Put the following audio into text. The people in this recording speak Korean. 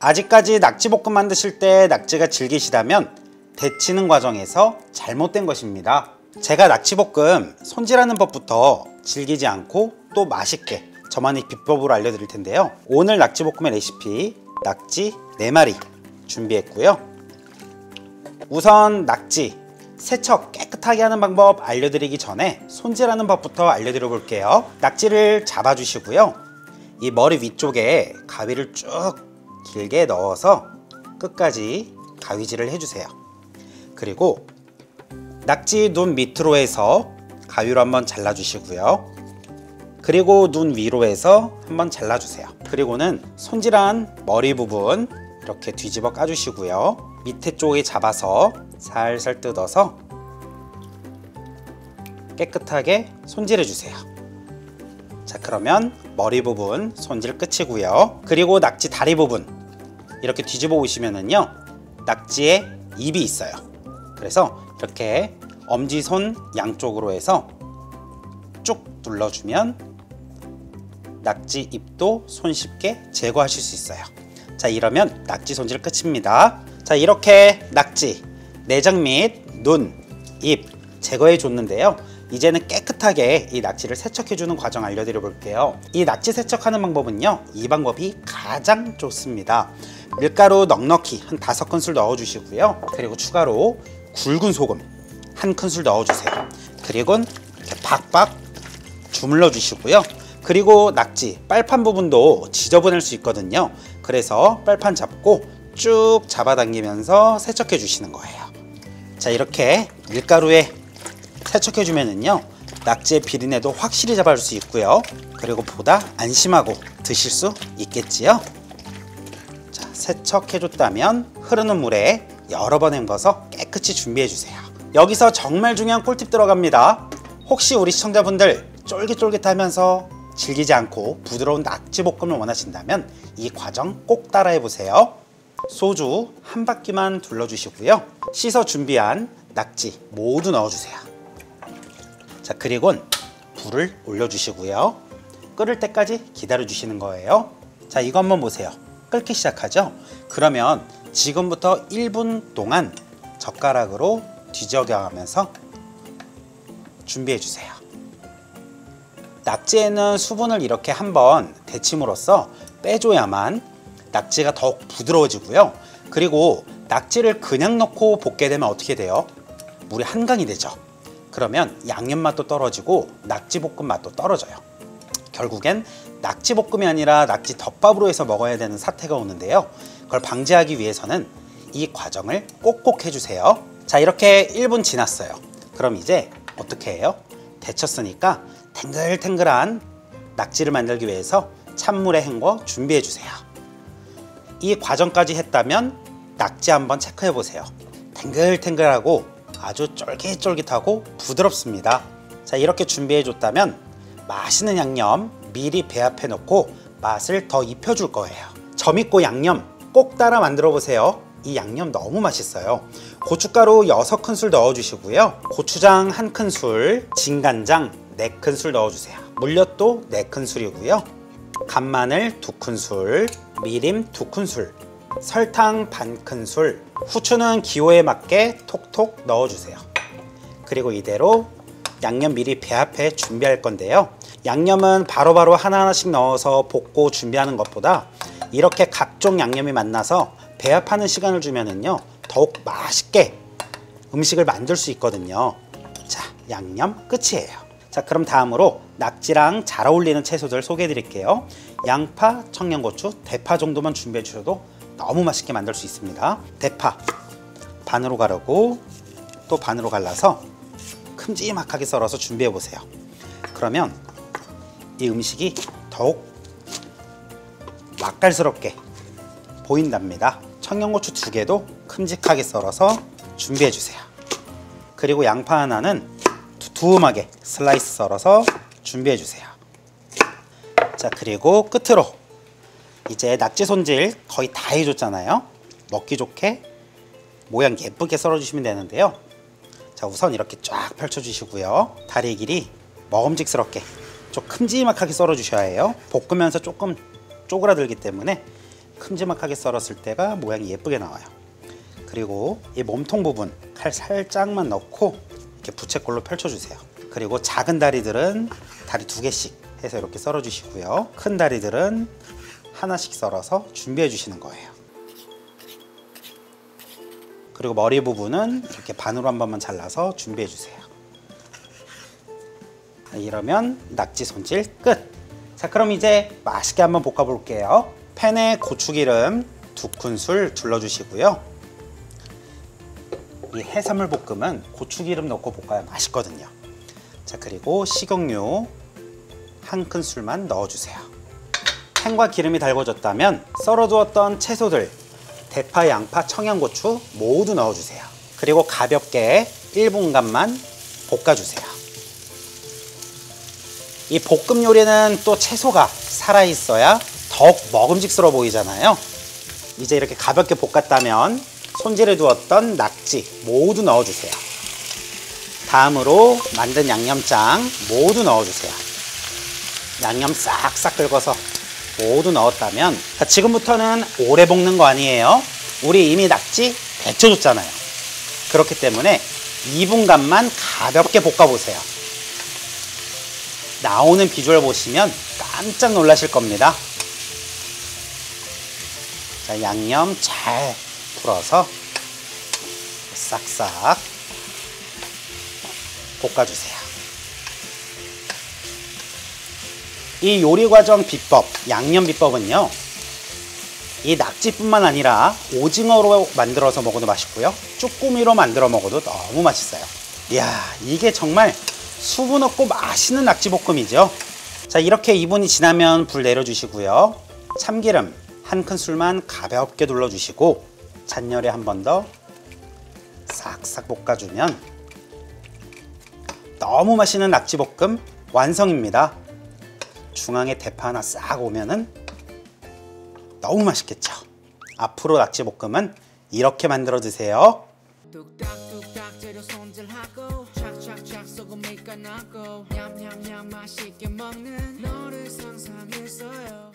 아직까지 낙지볶음 만드실 때 낙지가 질기시다면 데치는 과정에서 잘못된 것입니다. 제가 낙지볶음 손질하는 법부터 질기지 않고 또 맛있게 저만의 비법으로 알려드릴 텐데요. 오늘 낙지볶음의 레시피 낙지 4마리 준비했고요. 우선 낙지 세척 깨끗하게 하는 방법 알려드리기 전에 손질하는 법부터 알려드려 볼게요. 낙지를 잡아주시고요. 이 머리 위쪽에 가위를 쭉 길게 넣어서 끝까지 가위질을 해주세요. 그리고 낙지 눈 밑으로 해서 가위로 한번 잘라주시고요. 그리고 눈 위로 해서 한번 잘라주세요. 그리고는 손질한 머리 부분 이렇게 뒤집어 까주시고요. 밑에 쪽에 잡아서 살살 뜯어서 깨끗하게 손질해 주세요. 자, 그러면 머리 부분 손질 끝이고요. 그리고 낙지 다리 부분 이렇게 뒤집어 보시면은요, 낙지에 입이 있어요. 그래서 이렇게 엄지손 양쪽으로 해서 쭉 눌러주면 낙지 입도 손쉽게 제거하실 수 있어요. 자, 이러면 낙지 손질 끝입니다. 자, 이렇게 낙지 내장 및 눈, 입 제거해 줬는데요. 이제는 깨끗하게 이 낙지를 세척해 주는 과정 알려드려 볼게요. 이 낙지 세척하는 방법은요, 이 방법이 가장 좋습니다. 밀가루 넉넉히 한 5큰술 넣어 주시고요. 그리고 추가로 굵은 소금 1큰술 넣어 주세요. 그리고 이렇게 박박 주물러 주시고요. 그리고 낙지 빨판 부분도 지저분할 수 있거든요. 그래서 빨판 잡고 쭉 잡아당기면서 세척해 주시는 거예요. 자, 이렇게 밀가루에 세척해 주면은요, 낙지의 비린내도 확실히 잡아줄 수 있고요. 그리고 보다 안심하고 드실 수 있겠지요. 자, 세척해 줬다면 흐르는 물에 여러 번 헹궈서 깨끗이 준비해 주세요. 여기서 정말 중요한 꿀팁 들어갑니다. 혹시 우리 시청자분들 쫄깃쫄깃하면서 질기지 않고 부드러운 낙지볶음을 원하신다면 이 과정 꼭 따라해 보세요. 소주 한 바퀴만 둘러주시고요. 씻어 준비한 낙지 모두 넣어주세요. 자, 그리고 불을 올려주시고요. 끓을 때까지 기다려 주시는 거예요. 자, 이거 한번 보세요. 끓기 시작하죠? 그러면 지금부터 1분 동안 젓가락으로 뒤적여가면서 준비해 주세요. 낙지에는 수분을 이렇게 한번 데침으로써 빼줘야만 낙지가 더욱 부드러워지고요. 그리고 낙지를 그냥 넣고 볶게 되면 어떻게 돼요? 물이 한강이 되죠. 그러면 양념 맛도 떨어지고 낙지볶음 맛도 떨어져요. 결국엔 낙지볶음이 아니라 낙지 덮밥으로 해서 먹어야 되는 사태가 오는데요. 그걸 방지하기 위해서는 이 과정을 꼭꼭 해주세요. 자, 이렇게 1분 지났어요. 그럼 이제 어떻게 해요? 데쳤으니까 탱글탱글한 낙지를 만들기 위해서 찬물에 헹궈 준비해 주세요. 이 과정까지 했다면 낙지 한번 체크해 보세요. 탱글탱글하고 아주 쫄깃쫄깃하고 부드럽습니다. 자, 이렇게 준비해 줬다면 맛있는 양념 미리 배합해 놓고 맛을 더 입혀 줄 거예요. 점 있고 양념 꼭 따라 만들어 보세요. 이 양념 너무 맛있어요. 고춧가루 6큰술 넣어 주시고요. 고추장 1큰술, 진간장 4큰술 넣어 주세요. 물엿도 4큰술이고요. 간마늘 2큰술, 미림 2큰술, 설탕 반큰술, 후추는 기호에 맞게 톡톡 넣어 주세요. 그리고 이대로 양념 미리 배합해 준비할 건데요. 양념은 바로바로 하나하나씩 넣어서 볶고 준비하는 것보다 이렇게 각종 양념이 만나서 배합하는 시간을 주면은요, 더욱 맛있게 음식을 만들 수 있거든요. 자, 양념 끝이에요. 자, 그럼 다음으로 낙지랑 잘 어울리는 채소들 소개해 드릴게요. 양파, 청양고추, 대파 정도만 준비해 주셔도 너무 맛있게 만들 수 있습니다. 대파 반으로 가르고 또 반으로 갈라서 큼지막하게 썰어서 준비해 보세요. 그러면 이 음식이 더욱 맛깔스럽게 보인답니다. 청양고추 2개도 큼직하게 썰어서 준비해 주세요. 그리고 양파 하나는 두툼하게 슬라이스 썰어서 준비해 주세요. 자, 그리고 끝으로 이제 낙지 손질 거의 다 해줬잖아요. 먹기 좋게 모양 예쁘게 썰어 주시면 되는데요. 자, 우선 이렇게 쫙 펼쳐 주시고요. 다리 길이 먹음직스럽게 좀 큼지막하게 썰어 주셔야 해요. 볶으면서 조금 쪼그라들기 때문에 큼지막하게 썰었을 때가 모양이 예쁘게 나와요. 그리고 이 몸통 부분 칼 살짝만 넣고 이렇게 부채꼴로 펼쳐주세요. 그리고 작은 다리들은 다리 2개씩 해서 이렇게 썰어 주시고요. 큰 다리들은 하나씩 썰어서 준비해 주시는 거예요. 그리고 머리 부분은 이렇게 반으로 한 번만 잘라서 준비해 주세요. 이러면 낙지 손질 끝! 자, 그럼 이제 맛있게 한번 볶아 볼게요. 팬에 고추기름 2큰술 둘러주시고요. 이 해산물 볶음은 고추기름 넣고 볶아야 맛있거든요. 자, 그리고 식용유 1큰술만 넣어주세요. 팬과 기름이 달궈졌다면 썰어두었던 채소들 대파, 양파, 청양고추 모두 넣어주세요. 그리고 가볍게 1분간만 볶아주세요. 이 볶음 요리는 또 채소가 살아있어야 더욱 먹음직스러워 보이잖아요. 이제 이렇게 가볍게 볶았다면 손질해 두었던 낙지 모두 넣어주세요. 다음으로 만든 양념장 모두 넣어주세요. 양념 싹싹 긁어서 모두 넣었다면, 자, 지금부터는 오래 볶는 거 아니에요. 우리 이미 낙지 데쳐줬잖아요. 그렇기 때문에 2분간만 가볍게 볶아보세요. 나오는 비주얼 보시면 깜짝 놀라실 겁니다. 자, 양념 잘 풀어서 싹싹 볶아주세요. 이 요리 과정 비법, 양념 비법은요, 이 낙지뿐만 아니라 오징어로 만들어서 먹어도 맛있고요, 쭈꾸미로 만들어 먹어도 너무 맛있어요. 이야, 이게 정말 수분 없고 맛있는 낙지볶음이죠. 자, 이렇게 2분이 지나면 불 내려주시고요. 참기름 1큰술만 가볍게 둘러주시고 잔열에 한 번 더 싹싹 볶아주면 너무 맛있는 낙지볶음 완성입니다. 중앙에 대파 하나 싹 오면은 너무 맛있겠죠. 앞으로 낙지볶음은 이렇게 만들어 드세요. 뚝딱뚝딱 재료 손질하고 착착착 소금이 까나고 냠냠냠 맛있게 먹는 너를 상상했어요.